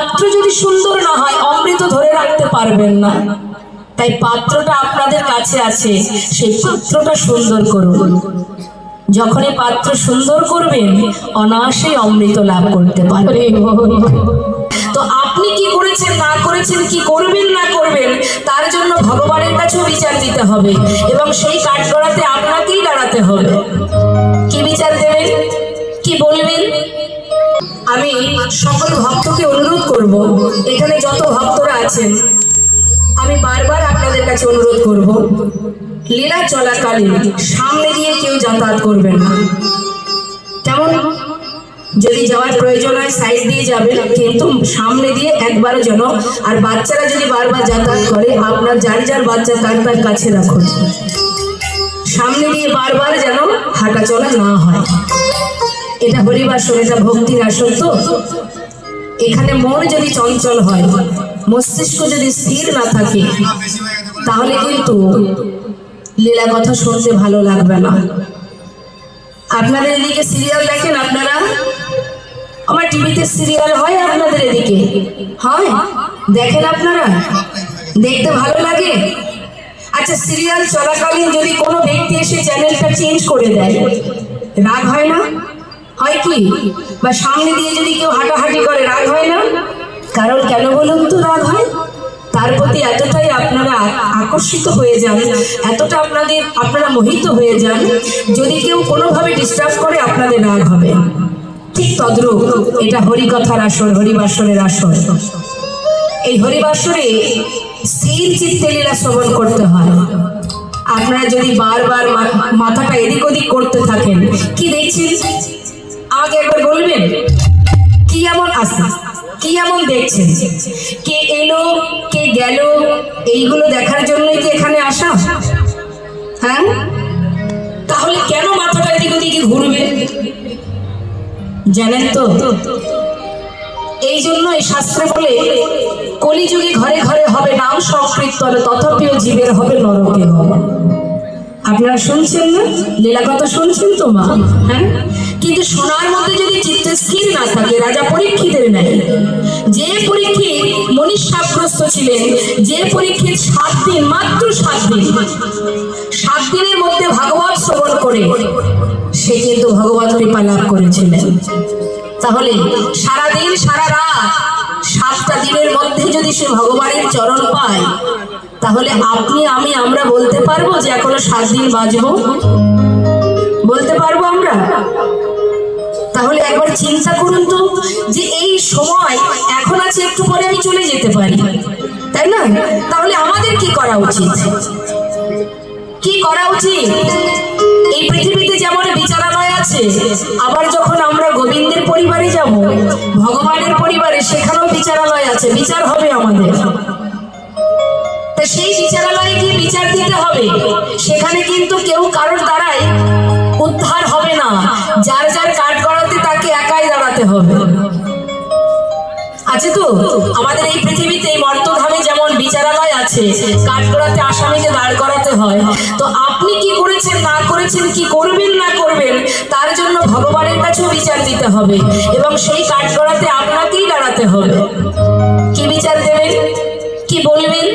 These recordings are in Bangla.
পাত্র যদি সুন্দর না হয় অমৃত ধরে রাখতে পারবেন না। তাই পাত্রটা আপনাদের কাছে আছে, সেই পাত্রটা সুন্দর করুন। যখনই পাত্র সুন্দর করবেন অনায়াসেই অমৃত লাভ করতে পারবেন। তো আপনি কি করেছেন না করেছেন, কি করবেন না করবেন, তার জন্য ভগবানের কাছেও বিচার দিতে হবে এবং সেই কাঠগড়াতে আপনাকেই দাঁড়াতে হবে। কি বিচার দেবেন, কি বলবেন? আমি সকল ভক্তকে অনুরোধ করব, এখানে যত ভক্তরা আছেন আমি বারবার আপনাদের কাছে অনুরোধ করব, লীলা চলাকালীন সামনে দিয়ে কেউ যাতায়াত করবেন না। কেমন? যদি যাওয়ার প্রয়োজন হয় সাইড দিয়ে যাবেন, কিন্তু সামনে দিয়ে একবারও যেন, আর বাচ্চারা যদি বারবার যাতায়াত করে আপনার যার যার বাচ্চা তার তার কাছে রাখুন। সামনে দিয়ে বারবার যেন হাঁটা চলা না হয়। এটা হরিবাসর, এটা ভক্তির আসর। তো এখানে মন যদি চঞ্চল হয়, মস্তিষ্ক যদি স্থির না থাকে, তাহলে কিন্তু লীলা কথা শুনতে ভালো লাগবে না। আপনাদের এদিকে সিরিয়াল দেখেন আপনারা? আমার টিভিতে সিরিয়াল হয়, আপনাদের এদিকে হয়? দেখেন আপনারা? দেখতে ভালো লাগে? আচ্ছা, সিরিয়াল চলাকালীন যদি কোনো ব্যক্তি এসে চ্যানেলটা চেঞ্জ করে দেয়, রাগ হয় না? হয় কি? বা সামনে দিয়ে যদি কেউ হাঁটাহাঁটি করে, রাগ হয় না? কারণ কেন বলুন তো রাগ হয়? তার প্রতি এতটাই আপনারা আকর্ষিত হয়ে যান, এতটা আপনারা মোহিত হয়ে যান, যদি কেউ কোনোভাবে ডিস্টার্ব করে আপনাদের রাগ হবে। ঠিক তদ্রূপ এটা হরিকথার আসর, হরিবাসরের আসর। এই হরিবাসরে স্থির চিত্তে লীলা শ্রবণ করতে হয়। আপনারা যদি বারবার মাথাটা এদিক ওদিক করতে থাকেন, কি দেখছেন আমাকে একবার বলবেন? কি এমন আছে, কি এমন দেখছেন? কে এলো কে গেল, এইগুলো দেখার জন্যই কি এখানে আসা? হ্যাঁ, তাহলে কেন মাথাটা এদিক ওদিকে ঘুরবে? জানেন তো, এই জন্য এই শাস্ত্রে বলে কলিযুগে ঘরে ঘরে হবে নাম সংকীর্তন, তথাপিও জীবের হবে নরকে গমন। আপনারা শুনছেন না? লীলা কথা শুনছেন তো মা? হ্যাঁ, কিন্তু শোনার মধ্যে যদি চিত্ত স্থির না থাকে, রাজা পরীক্ষিতের নেই, যে পরীক্ষিত মনীষাগ্রস্ত ছিলেন, যে পরীক্ষিত 7 দিন, মাত্র 7 দিন, 7 দিনের মধ্যে ভাগবত শ্রবণ করে সে কিন্তু ভগবত কৃপা লাভ করেছিলেন। তাহলে সারাদিন সারা রাত 7টা দিনের মধ্যে যদি সে ভগবানের চরণ পায়, তাহলে আপনি আমি আমরা বলতে পারবো যে এখনো 7 দিন বাঁচবো? বলতে পারবো আমরা? তাহলে একবার চিন্তা করুন তো, যে এই সময় এখন আছে, একটু পরে আমি চলে যেতে পারি, তাই না? তাহলে আমাদের কি করা উচিত? কি করা উচিত? এই পৃথিবীতে যেমন বিচারালয় আছে, আবার যখন আমরা গোবিন্দের পরিবারে যাব, ভগবানের পরিবারে, সেখানেও বিচারালয় আছে, বিচার হবে আমাদের। তা সেই বিচারালয়ে গিয়ে বিচার দিতে হবে। সেখানে কিন্তু কেউ কারোর দ্বারাই উদ্ধার হবে না, যার যার কাঠ গড়াতে তাকে একাই দাঁড়াতে হবে। আছে তো আমাদের এই পৃথিবীতে, এই মর্তধামে যেমন বিচারালয় আছে, কাঠগড়াতে আসামিকে দাঁড় করাতে হয়। তো আপনি কি করেছেন না করেছেন, কি করবেন না করবেন, তার জন্য ভগবানের কাছেও বিচার দিতে হবে এবং সেই কাঠগড়াতে আপনাকেই দাঁড়াতে হবে। কি বিচার দেবেন, কি বলবেন?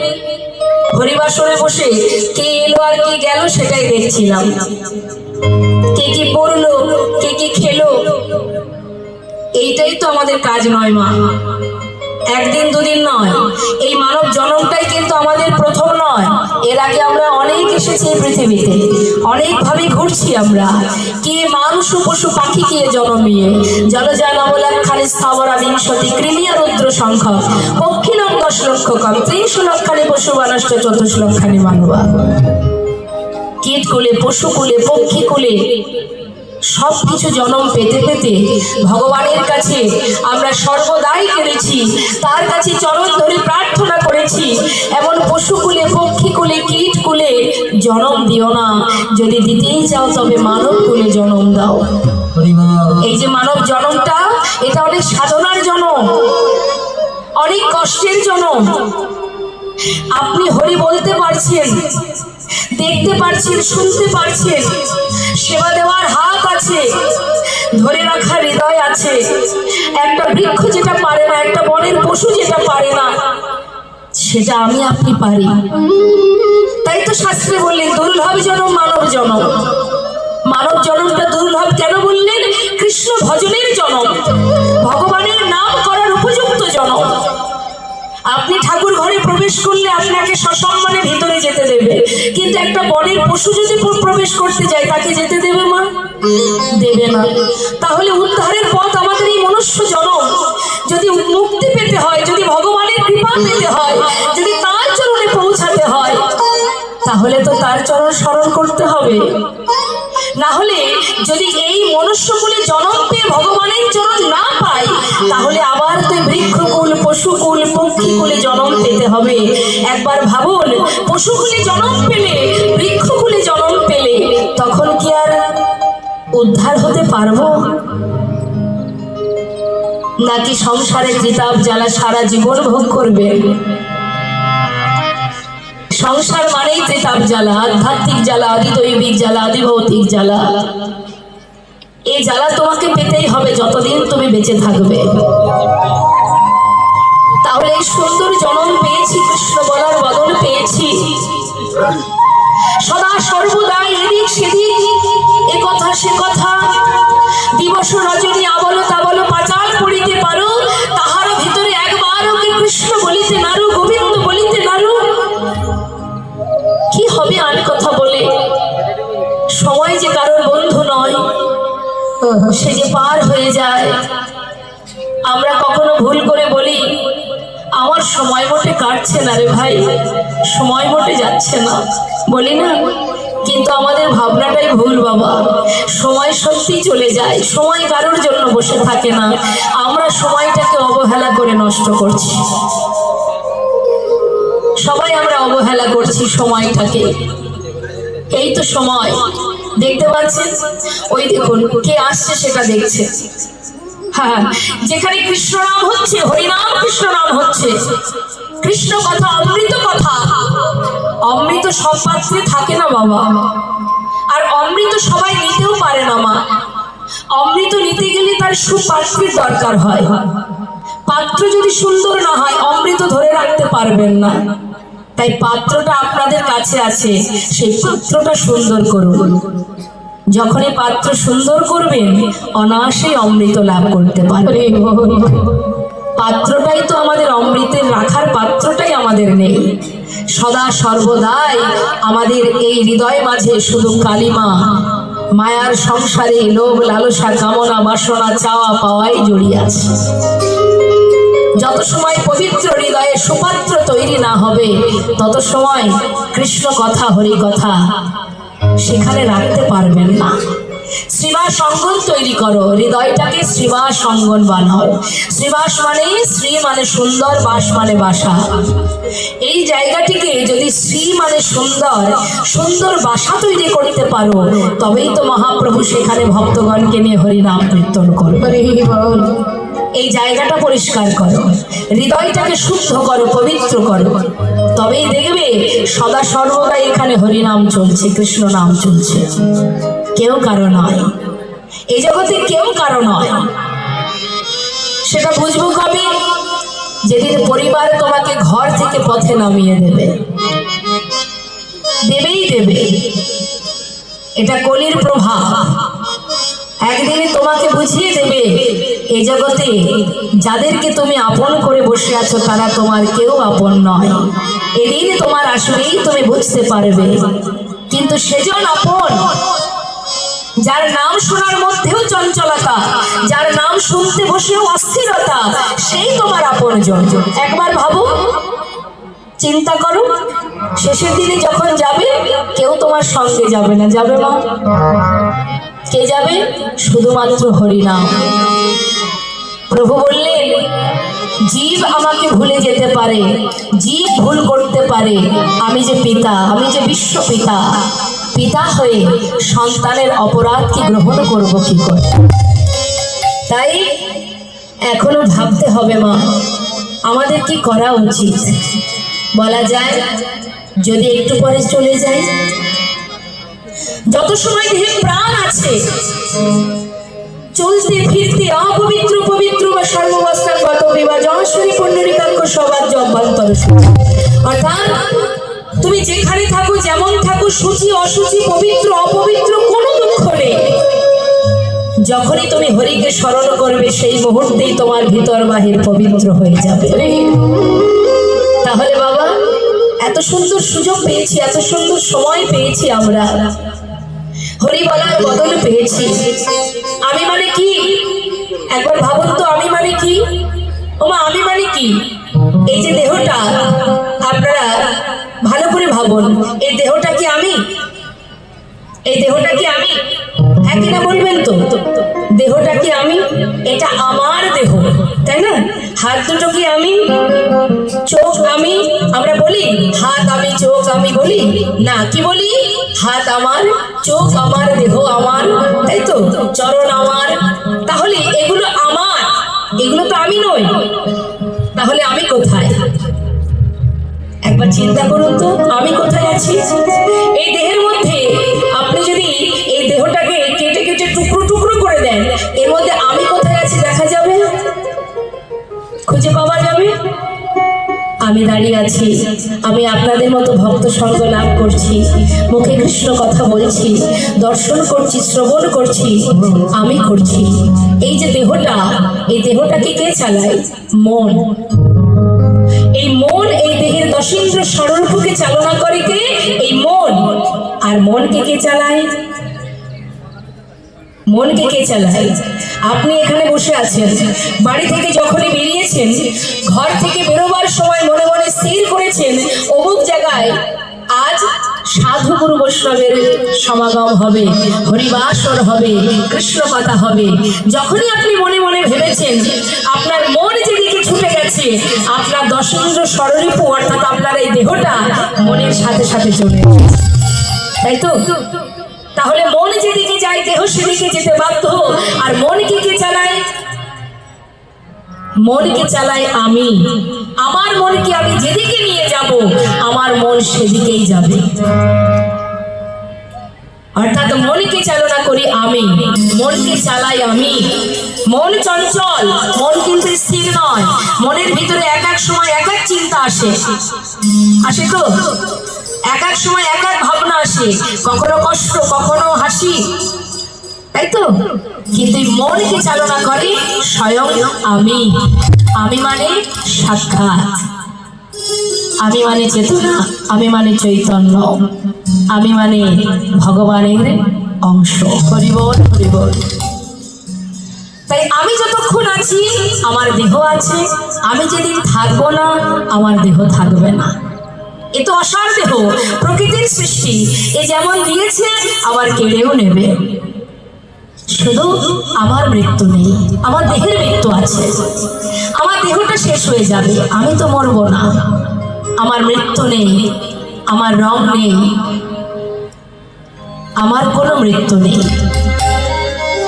হরিবাসরে বসে কে এলো আর কে গেল সেটাই দেখছিলাম। কে কি পড়লো, কে কি খেলো, এইটাই তো আমাদের কাজ নয় মা। একদিন দুদিন নয়, এই মানব জন্মটাই কিন্তু আমাদের প্রথম নয়। এর আগে আমরা অনেক এসেছি এই পৃথিবীতে, অনেকভাবে ঘুরছি আমরা। কে মানুষ পশু পাখি কে জন্ম নিয়ে, জলজান অবলাক্ষানি স্থাবরা বিংশতি কৃমিয়া রুদ্র সংখ্যক পক্ষিণম 10 লক্ষ কম 30 লক্ষানি পশু বানষ্ট 14 লক্ষানি মানবা। কীট কুলে, পশু কুলে, পক্ষী কুলে সবকিছু জন্ম পেতে পেতে ভগবানের কাছে আমরা সর্বদাই কেঁদেছি, তার কাছে চরণ ধরে প্রার্থনা করেছি, এমন পশুকুলে, পক্ষীকুলে, কীটকুলে জন্ম দিও না, যদি দিতেই চাও তবে মানব কুলে জন্ম দাও। এই যে মানব জন্মটা, এটা অনেক সাধনার জন্ম, অনেক কষ্টের জন্ম। আপনি হরি বলতে পারছেন, দেখতে পারছেন, শুনতে পারছেন, সেবা দেওয়ার হাত আছে, ধরে রাখার হৃদয় আছে। একটা বৃক্ষ যেটা পারে না, একটা বনের পশু সেটা আমি আপনি পারি। তাই তো শাস্ত্রে বললেন দুর্লভ জনম মানব জনম। মানব জনমটা দুর্লভ কেন বললেন? কৃষ্ণ ভজনের জনম, ভগবানের নাম করার উপযুক্ত জনম। আপনি ঠাকুর ঘরে প্রবেশ করলে আপনাকে সসম্মানে ভিতরে যেতে দেবে, কিন্তু একটা বনের পশু যদি প্রবেশ করতে যায় তাকে যেতে দেবে মা? দেবে না। তাহলে উদ্ধারের পথ আমাদের এই মনুষ্য জনম। যদি মুক্তি পেতে হয়, যদি ভগবানের কৃপা পেতে হয়, যদি তার চরণে পৌঁছাতে হয়, তাহলে তো তার চরণ স্মরণ করতে হবে। না হলে যদি এই মনুষ্যকুলে জন্ম পেয়ে ভগবানের চরণ না পাই, তাহলে আবার তো বৃক্ষকুল, পশুকুল, পক্ষীকুলে জন্ম পেতে হবে। একবার ভাবুন, পশুকুলে জন্ম পেলে, বৃক্ষকুলে জন্ম পেলে, তখন কি আর উদ্ধার হতে পারবো? নাকি সংসারে ত্রিতাপ জ্বালা সারা জীবন ভোগ করবে? সংসার মানেই ত্রিতাপ জ্বালা, আধ্যাত্মিক জ্বালা, আদিদৈবিক জ্বালা, আদিভৌতিক জ্বালা। এই জ্বালা তোমাকে পেতেই হবে যতদিন তুমি বেঁচে থাকবে। তাহলে এই সুন্দর জনম পেয়েছি, কৃষ্ণ বলার বদল পেয়েছি, সদা সর্বদা এদিক সেদিক, এ কথা সে কথা, দিবস রজনী আবল তাবল পাচাল পড়িতে পারো, তাহার ভিতরে একবারও কি কৃষ্ণ বলিতে নারু, গোবিন্দ বলিতে নারু? কি হবে আর কথা বলে? সময় যে কারোর বন্ধু নয়, সে যে পার হয়ে যায়। আমরা কখনো ভুল করে বলি আমার সময় মোটে কাটছে না রে ভাই, সময় মোটে যাচ্ছে না, বলি না? কিন্তু আমাদের ভাবনাটাই ভুল বাবা। সময় সত্যি চলে যায়, সময় কারোর জন্য বসে থাকে না। আমরা সময়টাকে অবহেলা করে নষ্ট করছি। সবাই আমরা অবহেলা করছি সময়টাকে। এই তো সময়, দেখতে পাচ্ছেন? ওই দেখুন কে আসছে সেটা দেখছে। হ্যাঁ, যেখানে কৃষ্ণ নাম হচ্ছে, হরিনাম কৃষ্ণ নাম হচ্ছে, কৃষ্ণ কথা, অমৃত কথা। অমৃত সব পাত্রে থাকে না বাবা, আর অমৃত সবাই নিতেও পারে না মা। অমৃত নিতে গেলে তার সুপাত্রের দরকার হয়। পাত্র যদি সুন্দর না হয়, অমৃত ধরে রাখতে পারবেন না। তাই পাত্রটা আপনাদের কাছে আছে, সেই পাত্রটা সুন্দর করুন। যখনই পাত্র সুন্দর করবেন, অনায়াসেই অমৃত লাভ করতে পারবেন। পাত্রটাই তো আমাদের অমৃতের রাখার পাত্রটাই আমাদের নেই। সদা সর্বদাই আমাদের এই হৃদয় মাঝে শুধু কালিমা, মায়ার সংসারে লোভ লালসা কামনা বাসনা চাওয়া পাওয়াই জড়িয়ে আছে। যত সময় পবিত্র হৃদয়ে সুপাত্র তৈরি না হবে, তত সময় কৃষ্ণ কথা, হরি কথা সেখানে রাখতে পারবেন না। শ্রীবাস অঙ্গন তৈরি করো, হৃদয়টাকে শ্রীবাস অঙ্গন বানাও। শ্রীবাস মানে শ্রী মানে সুন্দর, বাস মানে বাসা। এই জায়গাটিকে যদি শ্রী মানে সুন্দর, সুন্দর বাসা তৈরি করতে পারো, তবেই তো মহাপ্রভু সেখানে ভক্তগণকে নিয়ে হরিনাম কীর্তন করবে। এই জায়গাটা পরিষ্কার করো, হৃদয়টাকে শুদ্ধ করো, পবিত্র করো, তবেই দেখবে সদা সর্বদা এখানে হরিনাম চলছে, কৃষ্ণ নাম চলছে। কেউ কারো নয়, এই জগতে কেউ কারো নয়। সেটা বুঝবো কবে? যেদিন পরিবার তোমাকে ঘর থেকে পথে নামিয়ে দেবে, দেবেই দেবে। এটা কলির প্রভাব। একদিন তোমাকে বুঝিয়ে দেবে এই জগতে যাদেরকে তুমি আপন করে বসে আছো তারা তোমার কেউ আপন নয়। এদিন তোমার আসলেই তুমি বুঝতে পারবে। কিন্তু সেজন আপন, যার নাম শোনার মধ্যেও চঞ্চলতা, যার নাম শুনতে বসেও অস্থিরতা, সেই তোমার আপনজন। একবার ভাবো, চিন্তা করো, শেষের দিনে যখন যাবে কেউ তোমার সঙ্গে যাবে না, যাবে মা? কে যাবে? শুধুমাত্র হরিনাম। প্রভু বললেন জীব আমাকে ভুলে যেতে পারে, জীব ভুল করতে পারে, আমি যে পিতা, আমি যে বিশ্ব পিতা, পিতা হয়ে সন্তানের অপরাধকে গ্রহণ করব কি করে? তাই এখনো ভাবতে হবে মা, আমাদের কি করা উচিত। বলা যায় যদি একটু পরে চলে যায়, যত সময় দেহে প্রাণ আছে, চলতে ফিরতে অপবিত্র পবিত্র বা সর্বাবস্থাগত বিবাহ জনশ্বরী পুণ্ডরীকাক্ষ সবার জব্বান্তর করো শুচি। অর্থাৎ তুমি যেখানে থাকো, যেমন থাকো, শুচি অশুচি, পবিত্র অপবিত্র, কোনো দুঃখ নেই। যখনই তুমি হরিকে স্মরণ করবে সেই মুহূর্তেই তোমার ভিতর বাহির পবিত্র হয়ে যাবে। তাহলে বাবা, এত সুন্দর সুযোগ পেয়েছি, এত সুন্দর সময় পেয়েছি, আমরা হরি বলার বদল পেয়েছি। আমি মানে কি? একবার ভাবুন তো, আমি মানে কি? ওমা, আমি মানে কি? এই যে দেহটা, আপনারা ভালো করে ভাবুন, এই দেহটা কি আমি? এই দেহটা কি আমি? হ্যাঁ কিনা বলবেন তো? দেহটা কি আমি? এটা আমার দেহ, তাই না? হাত দুটো কি আমি? চোখ আমি? আমরা বলি হাত আমি, চোখ আমি বলি না, কি বলি? হাত আমার, চোখ আমার, দেহ আমার, তাই তো? চরণ আমার। তাহলে এগুলো আমার, এগুলো তো আমি নই। তাহলে আমি কোথায়? একবার চিন্তা করুন তো, আমি কোথায় আছি? এই দেহের মধ্যে আপনি যদি এই দেহটাকে কেটে কেটে টুকরো টুকরো করে দেন, এর মধ্যে আমি কোথায় আছি দেখা যাবে? খুঁজে পাওয়া যাবে? আমি দাঁড়িয়ে আছি, আমি আপনাদের মতো ভক্ত সঙ্গ লাভ করছি, মুখে কৃষ্ণ কথা বলছি, দর্শন করছি, শ্রবণ করছি, আমি করছি। এই যে দেহটা, এই দেহটাকে কে চালায়? মন। এই মন এই দেহের দশেন্দ্র ষড়রূপকে চালনা করে কে? এই মন। আর মনকে কে চালায়? মনকে কে চালায়? আপনি এখানে বসে আছেন, বাড়ি থেকে যখনই বেরিয়েছেন, ঘর থেকে বেরোবার সময় মনে মনে স্থির করেছেন অমুক জায়গায় আজ সাধু গুরু বৈষ্ণবের সমাগম হবে, হরিবাসর হবে, কৃষ্ণ কথা হবে। যখনই আপনি মনে মনে ভেবেছেন, আপনার মন যেদিকে ছুটে গেছে, আপনার দশেন্দ্র ষড়রিপু অর্থাৎ আপনার এই দেহটা মনের সাথে সাথে চলে গেছে, তাই তো? তাহলে মন যেদিকে যায়, দেহ সেদিকে যেতে বাধ্য। আর মনকে কে চালায়? মনকে চালায় আমি। আমার মনকে আমি যেদিকে নিয়ে যাব, আমার মন সেদিকেই যাবে। অর্থাৎ মনকে চালনা করি আমি, মনকে চালাই আমি। মন চঞ্চল, মন কিন্তু স্থির নয়। মনের ভিতরে এক এক সময় এক এক চিন্তা আসে, আসে তো? এক এক সময় এক এক ভাবনা আসে, কখনো কষ্ট, কখনো হাসি, তাই তো? কিন্তু মনকে চালনা করে স্বয়ং আমি। আমি মানে সাক্ষাৎ, আমি মানে চেতনা, আমি মানে চৈতন্য, আমি মানে ভগবানের অংশ। হরি বল, হরি বল। তাই আমি যতক্ষণ আছি আমার দেহ আছে, আমি যেদিন থাকবো না আমার দেহ থাকবে না। এ তো অসার দেহ, প্রকৃতির সৃষ্টি। এ যেমন দিয়েছে আবার কেড়েও নেবে। শুধু আমার মৃত্যু নেই, আমার দেহের মৃত্যু আছে। আমার দেহটা শেষ হয়ে যাবে, আমি তো মরবো না। আমার মৃত্যু নেই, আমার রং নেই, আমার কোনো মৃত্যু নেই।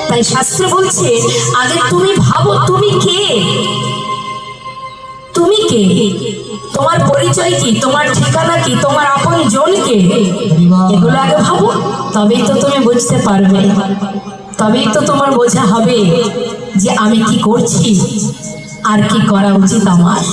তাই শাস্ত্র বলছে, আগে তুমি ভাবো তুমি কে? তুমি কে? তোমার পরিচয় কি? তোমার ঠিকানা কি? তোমার আপন জন কে? এগুলো আগে ভাবো, তবেই তো তুমি বুঝতে পারবে, তবেই তো তোমার বোঝা হবে যে আমি কি করছি আর কি করা উচিত আমার।